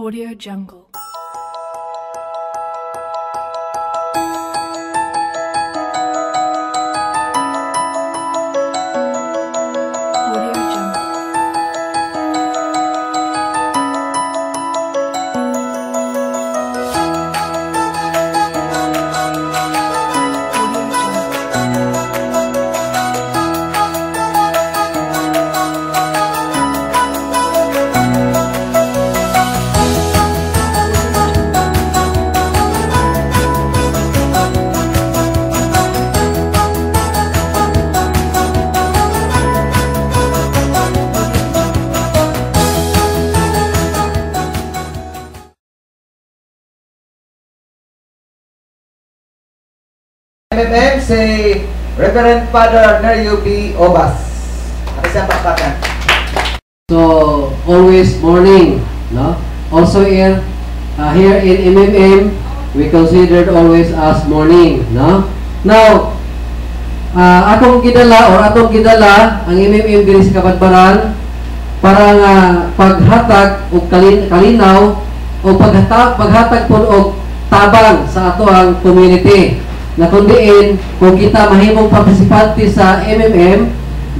Audio Jungle. Audio Jungle. MMM, say Reverend Father Nerio B. Obas. Nakasiyang pakpakan. So, always morning, no? Also here in MMM, we considered always as morning, no? Now, atong gidala ang MMM diri sa Kabadbaran para nga paghatag og kalinaw o paghatag pud og tabang sa ato ang community. Na kundiin, kung kita mahimong partisipante sa MMM,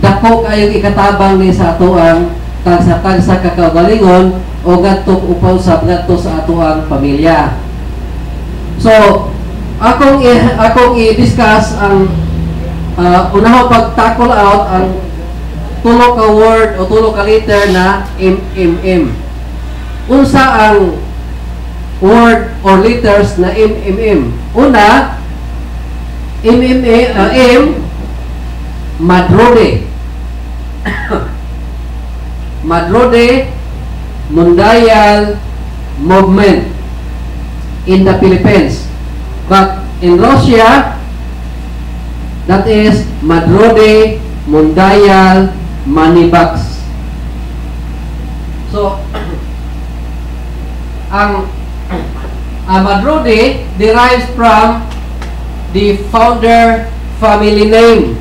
dako kayong ikatabang ni sa ato ang sa kakagalingon o gadtong upaw sa gadto sa ato ang pamilya. So, akong i-discuss ang unahong pag-tackle out ang tulo ka word o tulo ka letter na MMM. Unsa ang word or letters na MMM? Una, Madrode. Madrode Mundial Movement in the Philippines. But in Russia, that is Madrode Mundial Money Box. So, ang Madrode derives from the founder family name,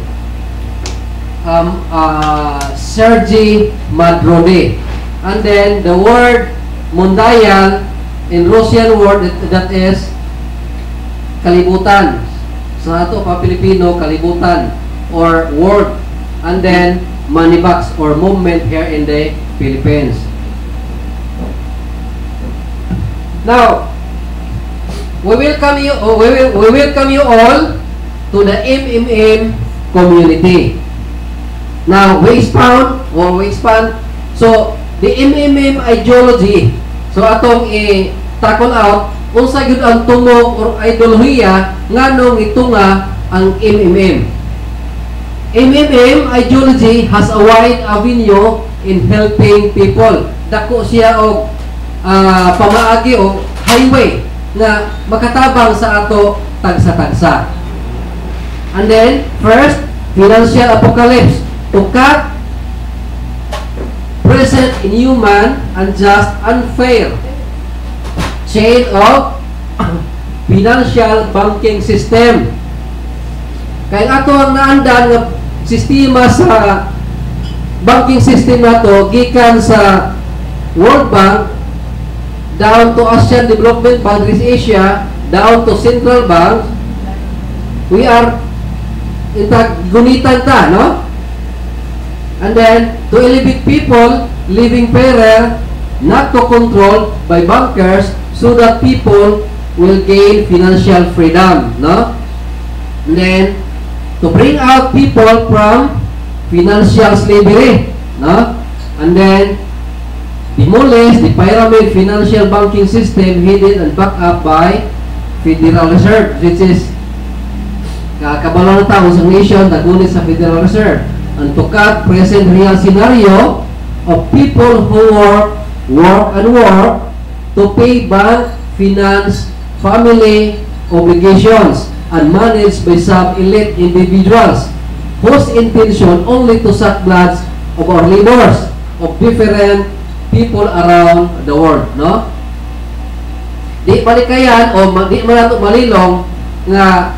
Sergei Madrode, and then the word Mundial in Russian word that is kalibutan. Sa ato pa Pilipino, kalibutan or word, and then money box or movement here in the Philippines. Now, we welcome you all to the MMM community. Now, we expand. So, the MMM ideology. So, atong i-tackle out unsa gyud ang tumong or ideolohiya nganong itunga ang MMM. MMM ideology has a wide avenue in helping people. Dako siya og pamaagi o highway na makatabang sa ato tagsa-tagsa. And then, first, financial apocalypse. To cut present, inhuman, unjust, unfair chain of financial banking system. Kaya ato ang naandan nga sistema sa banking system nato gikan sa World Bank down to Asian Development Bank, Asia, down to Central Bank. We are gunitan ta, no? And then, to elevate people living fairer, not to control by bankers, so that people will gain financial freedom, no? And then, to bring out people from financial slavery, no? And then, demolish the pyramid financial banking system headed and backed up by Federal Reserve, which is kabalo na tao sa nation nagunit sa Federal Reserve, and to cut present real scenario of people who work to pay bank, finance, family obligations and managed by some elite individuals whose intention only to suck blood of our labors of different people around the world, no? Di malikayan o di man nato malilong nga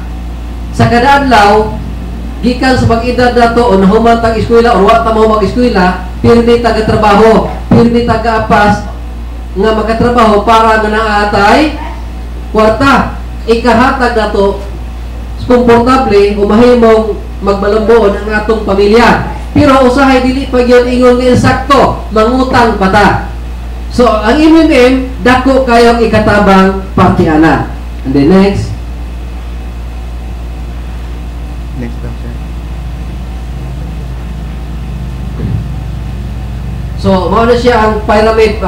sa kada adlaw gikan sa pag-edad nato o nahuman tag eskwela o wa ta mo mag-eskwela, pirmi taga trabaho, pirmi taga apas nga makatrabaho para nga naatay kwarta. Ikahatag na to komportable o mahimong magmalamboon ang atong pamilya. Pero usahay dili pag yun ingon nga sakto, mangutang pata. So ang MMM dako kayong ikatabang partiana. And then next. Next lang, sir. So mao na siya ang pyramid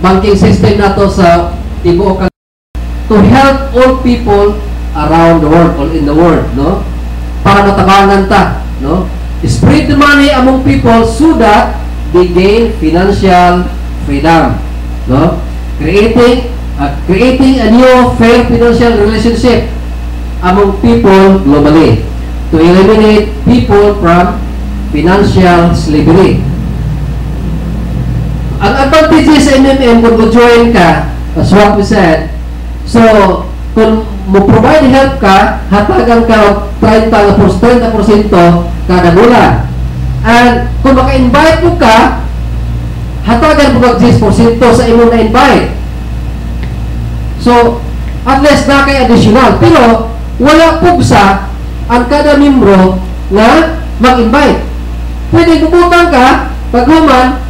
banking system nato sa tibuok to help all people around the world, all in the world, no? Para matabangan ta, no? Spread the money among people so that they gain financial freedom, no? Creating a new fair financial relationship among people globally to eliminate people from financial slavery. Ang advantages sa MMM kung mag-join ka, as what we said, so kung mo-provide help ka, hatagan ka 30% kada bulan. And kung maka-invite mo ka, hatagan mo 10% sa imong na-invite. So, at least na kay additional. Pero, wala pugsa ang kada membro nga mag-invite. Pwede bubutang ka, paghuman,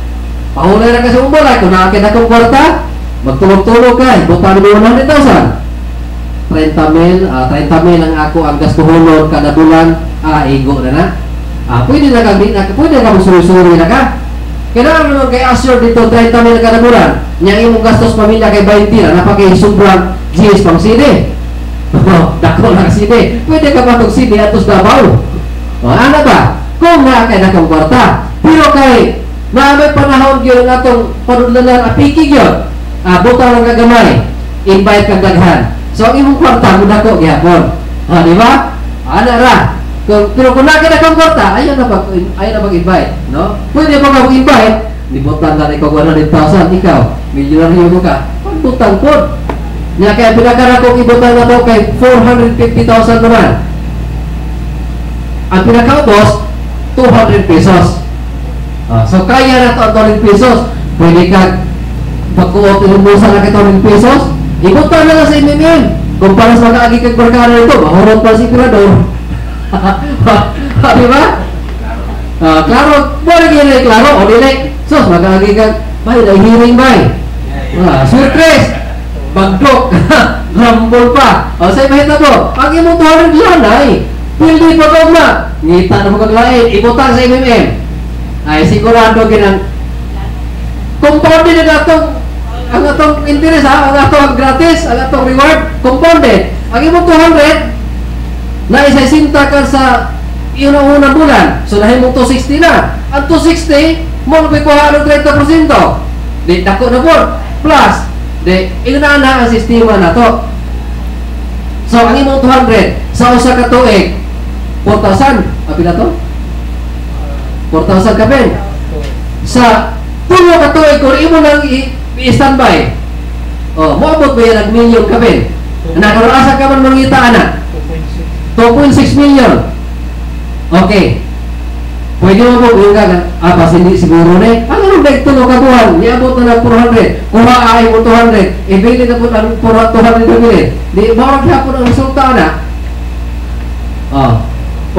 pahulay na ka sa umbalay. Kung nakakita kong kwarta, magtulog-tulog ka, ibutan mo 100,000. 30 mil ang ako ang gastuhon kada bulan, igo na na. Pwede na ka magsuri-suri na ka. Kailangan naman kay assure dito 30 mil kada bulan. Nya imong gastos pamilya kay 20 na napakay sobrang GS pang CD. Dako lang CD. Pwede ka ba tog CD atos Davao? Ano ba? Kung na kay nakang kwarta. Pero kay na may panahon gyud atong panudlanan apiki gyud. Butang lang kagamay. Invite kang daghan. So ang imong kwarta mo dako gyapon. Di ba? Ana ra. Pero kung nakita kang kwarta, ayaw na mag-invite, no? Pwede ba mag-invite? Libutan na ikaw 100,000, ikaw, milyonaryo mo ka, pagbutang po. Nga kaya pinakara kong ibutang na to kay 450,000 naman. Ang pinakaubos, 200 pesos. So kaya na to ang 200 pesos. Pwede ka pagkuot ilumusan na kay 200 pesos, ibutang na lang sa MMM. Kung para sa mag-aagi kag barkada nito, mahurot pa si Pirador. Diba? Klaro, boleh gini, klaro, o dili. Sus, mag-aagi kag, bay, hearing bay. Surprise, bagdok, rambol pa. Sa mahita po, ang imong 200 lang ay, pildi pa ko na. Ngita na magaglain, ibutang sa MMM. Ay, sigurado ginang, compounded na atong, ang atong interest ang atong gratis, ang atong reward, compounded. Ang imong 200, na isa-sinta ka sa iyong unang bulan. So, nahin mo 260 na. Ang 260, mo na kuha ng 30%. Di, dako na po. Plus, di, na ang sistema na to. So, ang imong 200, sa usa ka tuig, 4,000. Api na to? 4,000 ka ben. Sa tulo ka tuig, kung imo nang i-standby, moabot ba yan ang milyon ka ben? Nakarasa ka man mangita, anak. 2.6 million. Okay. Pwede mo po yung gagan. Pas hindi siguro na eh. Ang anong dahil tulog kabuhan? Niabot na ng 400. Kuha ay mo 200. Ibili na po ng 200 na bilhin. Di bawag hapon ang resulta na.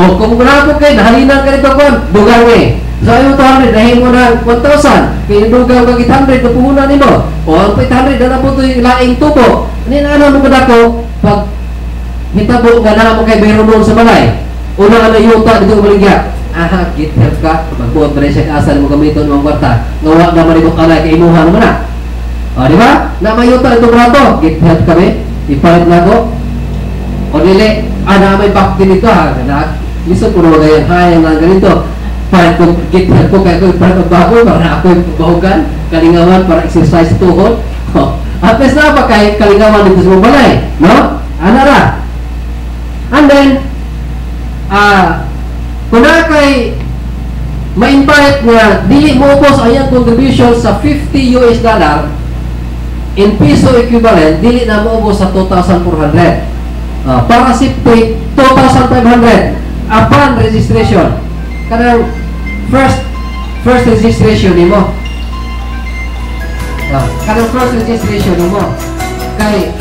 Kung muna po kayo, nahalinan ka nito po, dugang eh. So ayaw 200, dahil mo ng 1,000. Pinudugang kag 800 na puhunan nito. Ang 800 na po ito yung laing tubo. Ano mo ba ko? Pag hitabo nga na mo kay mayroon doon sa balay. Una nga na yuta dito umaligya. Get help ka. Magbuot na rin siya kaasal mo gamiton ng kwarta. Ngawa na maribok ka na, kainuhan naman na. Di ba? Na may yuta itong rato. Get help kami. Ipalit na ko. O dili, na may bakti nito ha. Listen ko na magayon. Hayang na ganito. Palit ko, get help ko kaya ko para magbago para ako yung bahugan. Kalingawan para exercise tuhod. At least na pa kahit kalingawan dito sa balay. No? Ra. And then, kung na kay ma-invite nga dili mo ubos ayang contribution sa $50 in piso equivalent, dili na mo ubos sa 2,400. Para safety, 2,500 upon registration. Kanang first registration nimo. Kanang cross registration mo. Kay